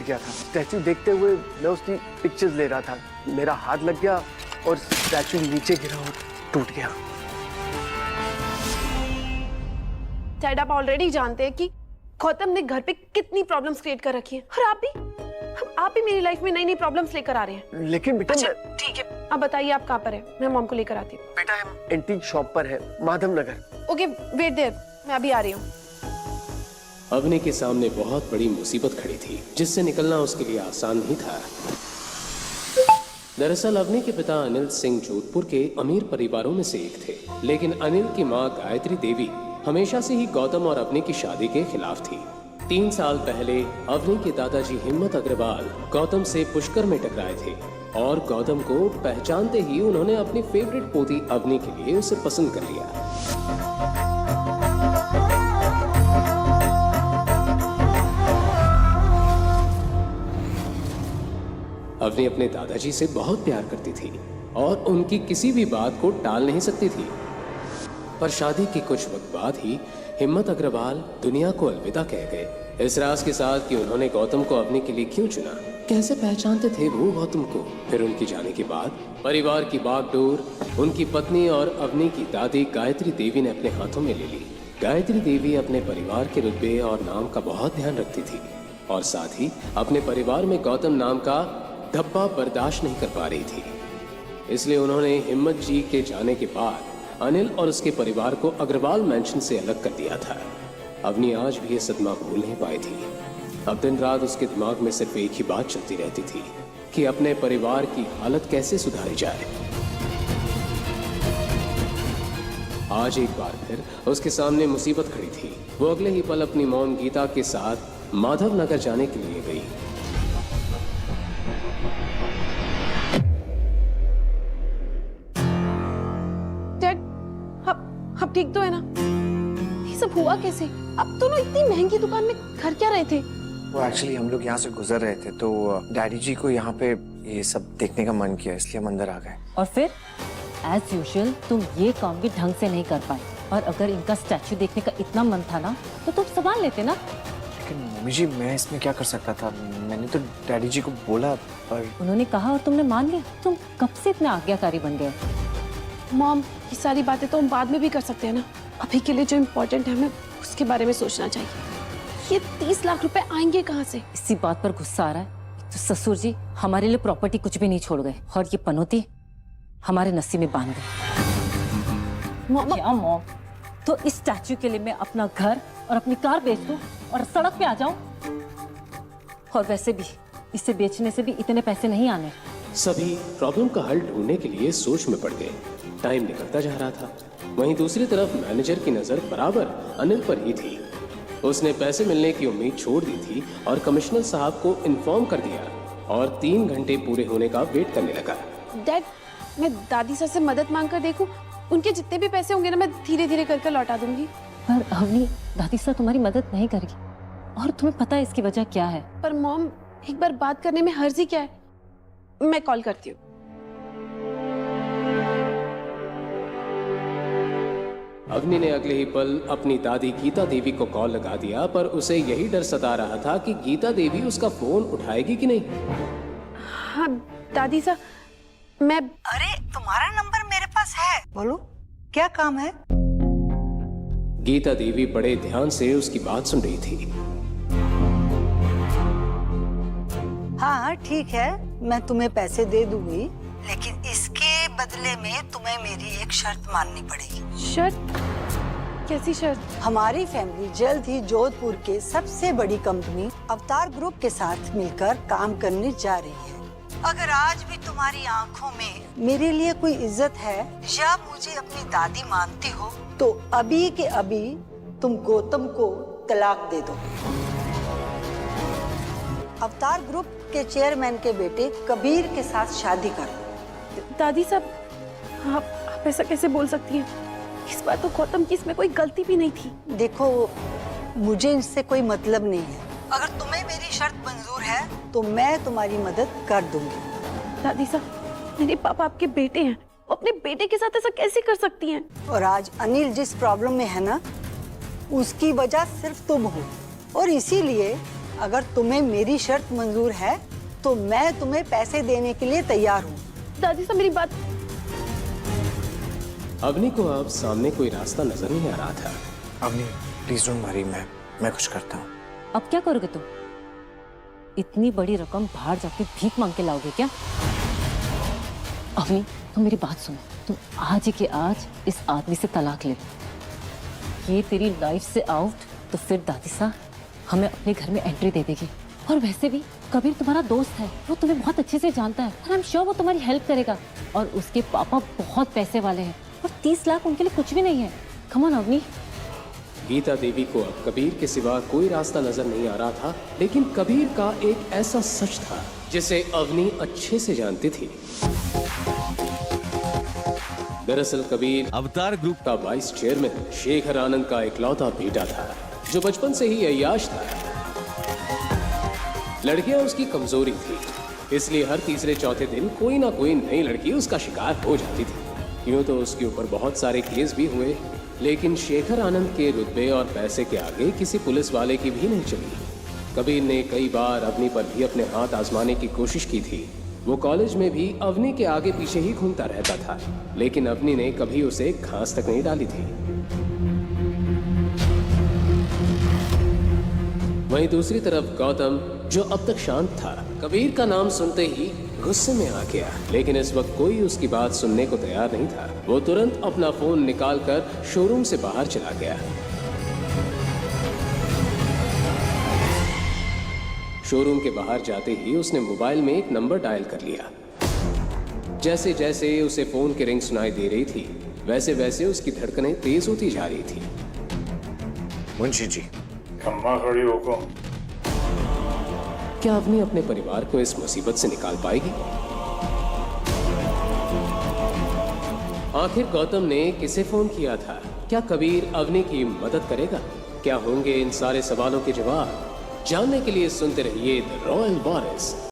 गया था। स्टैचू देखते हुए मैं उसकी पिक्चर्स ले रहा था, मेरा हाथ लग गया और स्टैचू नीचे गिरा और टूट गया। डैड, आप ऑलरेडी जानते हैं कि गौतम ने घर पे कितनी प्रॉब्लम्स क्रिएट कर रखी हैं, और आप भी मेरी लाइफ में नई नई प्रॉब्लम्स लेकर आ रहे हैं। लेकिन बेटा अच्छा ठीक है, अब बताइए आप कहाँ पर हैं? मैं मॉम को लेकर आती हूँ। बेटा हम एंटीक शॉप पर है, Madhav Nagar. Okay wait there, मैं अभी आ रही हूँ। अवनी के सामने बहुत बड़ी मुसीबत खड़ी थी जिससे निकलना उसके लिए आसान नहीं था। दरअसल अवनी के पिता अनिल सिंह जोधपुर के अमीर परिवारों में से एक थे, लेकिन अनिल की मां गायत्री देवी हमेशा से ही गौतम और अवनी की शादी के खिलाफ थी। 3 साल पहले अवनी के दादाजी हिम्मत अग्रवाल गौतम से पुष्कर में टकराए थे और गौतम को पहचानते ही उन्होंने अपनी फेवरेट पोती अवनी के लिए उसे पसंद कर लिया। अवनी अपने दादाजी से बहुत प्यार करती थी और उनकी किसी भी बात को टाल नहीं सकती थी। पर शादी के कुछ वक्त बाद ही हिम्मत अग्रवाल दुनिया को अलविदा कह गए, इस राज के साथ कि उन्होंने गौतम को अवनी के लिए क्यों चुना, कैसे पहचानते थे वो गौतम को। फिर उनके जाने के बाद परिवार की बागडोर उनकी पत्नी और अवनी की दादी गायत्री देवी ने अपने हाथों में ले ली। गायत्री देवी अपने परिवार के रुतबे और नाम का बहुत ध्यान रखती थी और साथ ही अपने परिवार में गौतम नाम का धब्बा बर्दाश्त नहीं कर पा रही थी। इसलिए उन्होंने हिम्मत जी के जाने के बाद अनिल और उसके परिवार को अग्रवाल मैंशन से अलग कर दिया था। अवनी आज भी ये सदमा भूल नहीं पाई थी। अब दिन रात उसके दिमाग में सिर्फ एक ही बात चलती रहती थी कि अपने परिवार की हालत कैसे सुधारी जाए। आज एक बार फिर उसके सामने मुसीबत खड़ी थी। वो अगले ही पल अपनी मॉम गीता के साथ माधव नगर जाने के लिए गई। अब ठीक तो है ना? ये सब हुआ कैसे? अब दोनों इतनी महंगी दुकान में घर क्या रहे थे? वो एक्चुअली हम लोग यहाँ से गुजर रहे थे तो डैडी जी को यहाँ पे ये सब देखने का मन किया, इसलिए हम अंदर आ गए। और फिर एज यूजुअल तुम ये काम भी ढंग से नहीं कर पाए, और अगर इनका स्टैचू देखने का इतना मन था ना तो तुम संभाल लेते ना। लेकिन मम्मी जी मैं इसमें क्या कर सकता था? मैंने तो डैडी जी को बोला पर उन्होंने कहा और तुमने मान लिया। तुम कब से इतने आज्ञाकारी बन गए? मॉम, ये सारी बातें तो हम बाद में भी कर सकते हैं ना। अभी के लिए जो इम्पोर्टेंट है हमें उसके बारे में सोचना चाहिए। ये 30 लाख रुपए आएंगे कहाँ से? इसी बात पर गुस्सा आ रहा है तो ससुर जी हमारे लिए प्रॉपर्टी कुछ भी नहीं छोड़ गए, और ये पनौती हमारे नसीब में बांध गए। क्या मॉम? तो इस स्टैचू के लिए मैं अपना घर और अपनी कार बेच दूं और सड़क पे आ जाऊं? और वैसे भी इसे बेचने से भी इतने पैसे नहीं आने। सभी प्रॉब्लम का हल ढूंढने के लिए सोच में पड़ गए। टाइम निकलता जा रहा था। वहीं दूसरी तरफ मैनेजर की नजर बराबर अनिल पर ही थी। उसने पैसे मिलने की उम्मीद छोड़ दी थी और कमिश्नर साहब को इन्फॉर्म कर दिया और 3 घंटे पूरे होने का वेट करने लगा। डैड, मैं दादी सर से मदद मांग कर देखूं? उनके जितने भी पैसे होंगे ना मैं धीरे धीरे करके लौटा दूंगी। पर अवनी, दादी सर तुम्हारी मदद नहीं करेगी, और तुम्हें पता है इसकी वजह क्या है? पर मॉम, एक बार बात करने में हर्ज ही क्या है? मैं कॉल करती हूँ। अवनी ने अगले ही पल अपनी दादी गीता देवी को कॉल लगा दिया, पर उसे यही डर सता रहा था कि गीता देवी उसका फोन उठाएगी कि नहीं। हाँ दादी साहब, मैं अरे तुम्हारा नंबर मेरे पास है, बोलो क्या काम है? गीता देवी बड़े ध्यान से उसकी बात सुन रही थी। हाँ ठीक है, मैं तुम्हें पैसे दे दूंगी, लेकिन इसके बदले में तुम्हें मेरी एक शर्त माननी पड़ेगी। शर्त? कैसी शर्त? हमारी फैमिली जल्द ही जोधपुर के सबसे बड़ी कंपनी अवतार ग्रुप के साथ मिलकर काम करने जा रही है। अगर आज भी तुम्हारी आंखों में मेरे लिए कोई इज्जत है या मुझे अपनी दादी मानती हो, तो अभी के अभी तुम गौतम को तलाक दे दो। अवतार ग्रुप के चेयरमैन के बेटे कबीर के साथ शादी करो। दादी साहब, आप ऐसा कैसे बोल सकती हैं? इस बार तो गौतम की इसमें कोई गलती भी नहीं थी। देखो, मुझे इससे कोई मतलब नहीं है। अगर तुम्हें मेरी शर्त मंजूर है तो मैं तुम्हारी मदद कर दूंगी। दादी साहब, मेरे पापा आपके बेटे हैं, वो अपने बेटे के साथ ऐसा कैसे कर सकती हैं? और आज अनिल जिस प्रॉब्लम में है ना, उसकी वजह सिर्फ तुम हो, और इसीलिए अगर तुम्हें मेरी शर्त मंजूर है तो मैं तुम्हें पैसे देने के लिए तैयार हूँ। दादी साहब मेरी बात। अवनी को अब सामने कोई रास्ता नजर नहीं आ रहा था। अवनी प्लीज डोंट वरी, मैं कुछ करता हूँ। अब क्या करोगे तुम? इतनी बड़ी रकम बाहर जाके भीख मांग के लाओगे क्या? अवनी तुम मेरी बात सुनो, तुम आज ही के आज इस आदमी से तलाक ले लो। ये तेरी लाइफ से आउट तो फिर दादी साहब हमें अपने घर में एंट्री दे देगी। और वैसे भी कबीर तुम्हारा दोस्त है, वो तुम्हें बहुत अच्छे से जानता है और आई एम श्योर वो तुम्हारी हेल्प करेगा। और उसके पापा बहुत पैसे वाले हैं और 30 लाख उनके लिए कुछ भी नहीं है। Come on Avni. गीता देवी को अब कबीर के सिवा कोई रास्ता नजर नहीं आ रहा था, लेकिन कबीर का एक ऐसा सच था जिसे अवनी अच्छे से जानती थी। दरअसल कबीर अवतार ग्रुप का वाइस चेयरमैन शेखर आनंद का इकलौता बेटा था, जो बचपन से ही अय्याश था। लड़कियां उसकी कमजोरी थी, इसलिए हर तीसरे चौथे दिन कोई ना कोई नई लड़की उसका शिकार हो जाती थी। यूं तो उसके ऊपर बहुत सारे केस भी हुए, लेकिन शेखर आनंद के रुतबे और पैसे के आगे किसी पुलिस वाले की भी नहीं चली। कबीर ने कई बार अवनी पर भी अपने हाथ आजमाने की कोशिश की थी। वो कॉलेज में भी अवनी के आगे पीछे ही घूमता रहता था, लेकिन अवनी ने कभी उसे घास तक नहीं डाली थी। वहीं दूसरी तरफ गौतम, जो अब तक शांत था, कबीर का नाम सुनते ही गुस्से में आ गया। लेकिन इस वक्त कोई उसकी बात सुनने को तैयार नहीं था। वो तुरंत अपना फोन निकालकर शोरूम से बाहर चला गया। शोरूम के बाहर जाते ही उसने मोबाइल में एक नंबर डायल कर लिया। जैसे जैसे उसे फोन की रिंग सुनाई दे रही थी, वैसे वैसे उसकी धड़कनें तेज होती जा रही थी। मुंशी जी, अम्मा खड़ी होको। क्या अवनी अपने परिवार को इस मुसीबत से निकाल पाएगी? आखिर गौतम ने किसे फोन किया था? क्या कबीर अवनी की मदद करेगा? क्या होंगे इन सारे सवालों के जवाब? जानने के लिए सुनते रहिए द रॉयल वॉरिस।